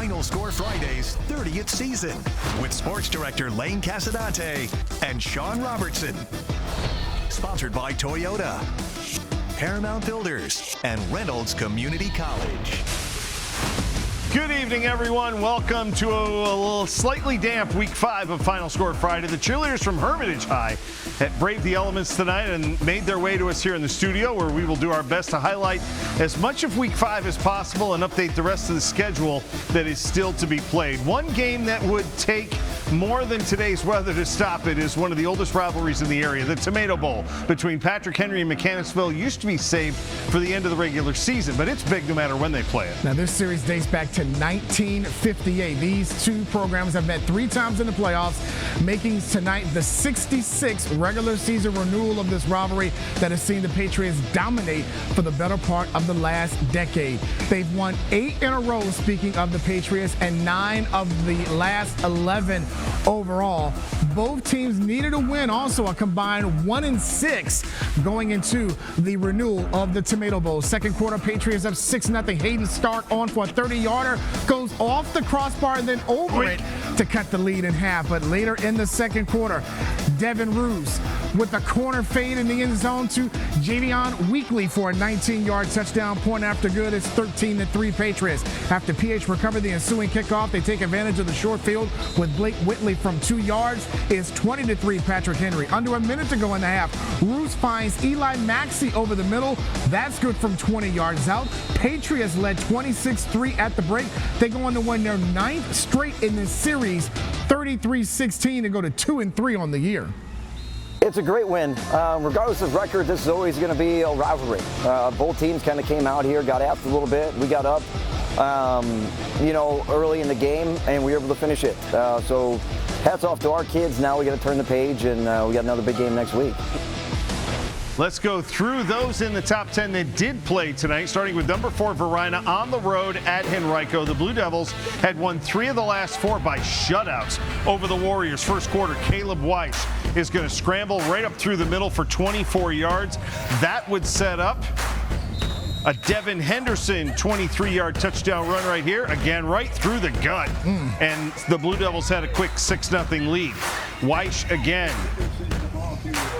Final Score Friday's 30th season with Sports Director Lane Casadonte and Sean Robertson. Sponsored by Toyota, Paramount Builders, and Reynolds Community College. Good evening, everyone. Welcome to a little slightly damp Week 5 of Final Score Friday. The cheerleaders from Hermitage High have braved the elements tonight and made their way to us here in the studio, where we will do our best to highlight as much of Week 5 as possible and update the rest of the schedule that is still to be played. One game that would take more than today's weather to stop it is one of the oldest rivalries in the area. The Tomato Bowl between Patrick Henry and Mechanicsville used to be saved for the end of the regular season, but it's big no matter when they play it. Now, this series dates back to 1958. These two programs have met 3 times in the playoffs, making tonight the 66th regular season renewal of this rivalry that has seen the Patriots dominate for the better part of the last decade. They've won 8 in a row, speaking of the Patriots, and 9 of the last 11 overall. Both teams needed a win, also a combined 1-6 going into the renewal of the Tomato Bowl. Second quarter, Patriots up 6-0. Hayden Stark on for a 30-yarder, goes off the crossbar and then over it to cut the lead in half. But later in the second quarter, Devin Ruse with a corner fade in the end zone to Javion Weekly for a 19-yard touchdown. Point after good. It's 13-3 Patriots. After PH recovered the ensuing kickoff, they take advantage of the short field with Blake Whitley from 2 yards. It's 20-3 Patrick Henry. Under a minute to go in the half, Ruse finds Eli Maxey over the middle. That's good from 20 yards out. Patriots led 26-3 at the break. They go on to win their 9th straight in this series, 33-16, to go to 2-3 on the year. It's a great win. Regardless of record, this is always going to be a rivalry. Both teams kind of came out here, got after a little bit. We got up, early in the game, and we were able to finish it. So hats off to our kids. Now we got to turn the page, and we got another big game next week. Let's go through those in the top 10 that did play tonight, starting with number 4, Verina, on the road at Henrico. The Blue Devils had won 3 of the last 4 by shutouts over the Warriors. First quarter, Caleb Weiss is going to scramble right up through the middle for 24 yards. That would set up a Devin Henderson 23-yard touchdown run right here. Again, right through the gut. And the Blue Devils had a quick 6-0 lead. Weiss again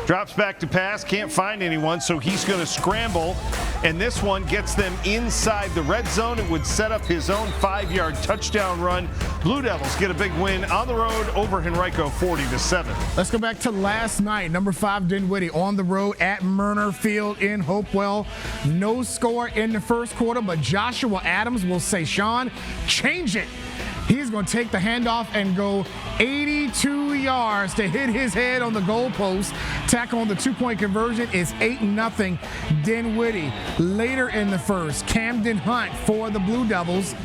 drops back to pass, can't find anyone, so he's going to scramble, and this one gets them inside the red zone. It would set up his own 5-yard touchdown run. Blue Devils get a big win on the road over Henrico, 40-7. Let's go back to last night. Number 5, Dinwiddie on the road at Murner Field in Hopewell. No score in the first quarter, but Joshua Adams will say, Sean, change it. He's going to take the handoff and go 82 yards to hit his head on the goalpost. Tackle on the 2-point conversion is 8-0 Dinwiddie. Later in the first, Camden Hunt for the Blue Devils.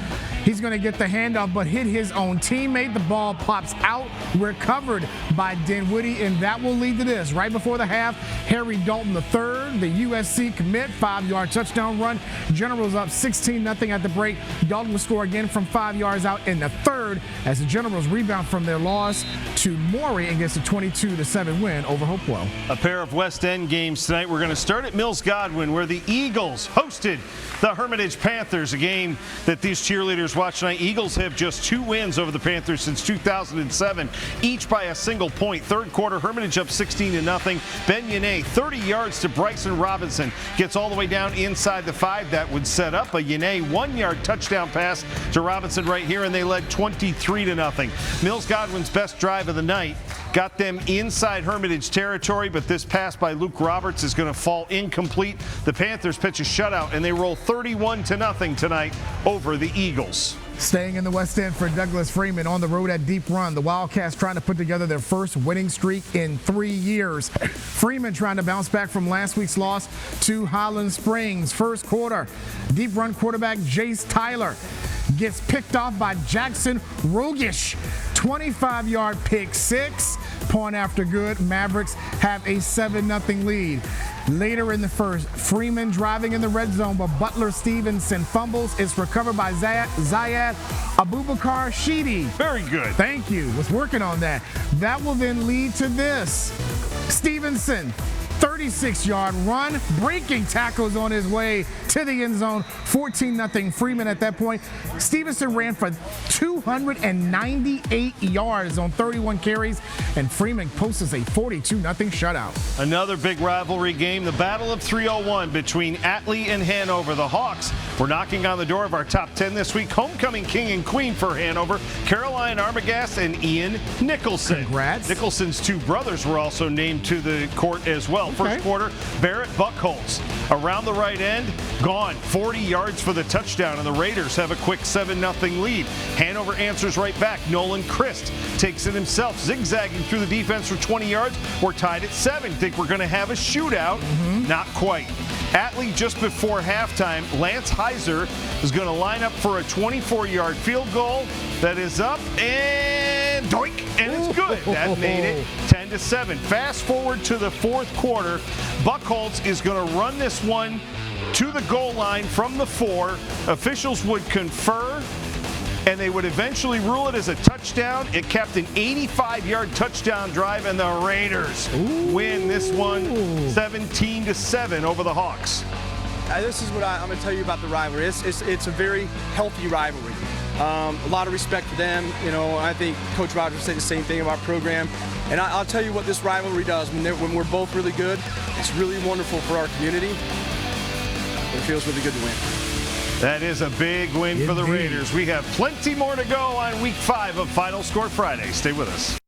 He's going to get the handoff, but hit his own teammate. The ball pops out, recovered by Dinwiddie, and that will lead to this. Right before the half, Harry Dalton III, the USC commit, 5-yard touchdown run. Generals up 16-0 at the break. Dalton will score again from 5 yards out in the third as the Generals rebound from their loss to Maury and gets a 22-7 win over Hopewell. A pair of West End games tonight. We're going to start at Mills Godwin, where the Eagles hosted the Hermitage Panthers, a game that these cheerleaders watch tonight. Eagles have just 2 wins over the Panthers since 2007, each by a single point. Third quarter, Hermitage up 16-0. Ben Yane, 30 yards to Bryson Robinson, gets all the way down inside the 5. That would set up a Yane 1-yard touchdown pass to Robinson right here, and they led 23-0. Mills Godwin's best drive of the night got them inside Hermitage territory, but this pass by Luke Roberts is going to fall incomplete. The Panthers pitch a shutout, and they roll 31-0 tonight over the Eagles. Staying in the West End for Douglas Freeman on the road at Deep Run. The Wildcats trying to put together their first winning streak in 3 years. Freeman trying to bounce back from last week's loss to Highland Springs. First quarter, Deep Run quarterback Jace Tyler gets picked off by Jackson Rogish. 25-yard pick 6. Point after good. Mavericks have a 7-0 lead. Later in the first, Freeman driving in the red zone, but Butler Stevenson fumbles. It's recovered by Zayed Abubakar Sheedy. Very good. Thank you. Was working on that. That will then lead to this. Stevenson, 36-yard run, breaking tackles on his way to the end zone, 14-0 Freeman at that point. Stevenson ran for 298 yards on 31 carries, and Freeman posts a 42-0 shutout. Another big rivalry game, the Battle of 301 between Atlee and Hanover. The Hawks were knocking on the door of our top 10 this week. Homecoming king and queen for Hanover, Caroline Armagast and Ian Nicholson. Congrats. Nicholson's two brothers were also named to the court as well. Okay. First quarter, Barrett Buckholz around the right end, gone 40 yards for the touchdown, and the Raiders have a quick 7-0 lead. Hanover answers right back. Nolan Christ takes it himself, zigzagging through the defense for 20 yards. We're tied at 7. Think we're going to have a shootout? Not quite. Atlee just before halftime, Lance Heiser is going to line up for a 24-yard field goal that is up and doink, and it's good. That made it 10-7. Fast forward to the fourth quarter. Buckholz is going to run this one to the goal line from the 4. Officials would confer, and they would eventually rule it as a touchdown. It capped an 85-yard touchdown drive, and the Raiders win this one 17-7 over the Hawks. This is what I'm going to tell you about the rivalry. It's a very healthy rivalry. A lot of respect for them. You know, I think Coach Rogers said the same thing about our program. And I'll tell you what this rivalry does. When we're both really good, it's really wonderful for our community. It feels really good to win. That is a big win for the Raiders. We have plenty more to go on Week 5 of Final Score Friday. Stay with us.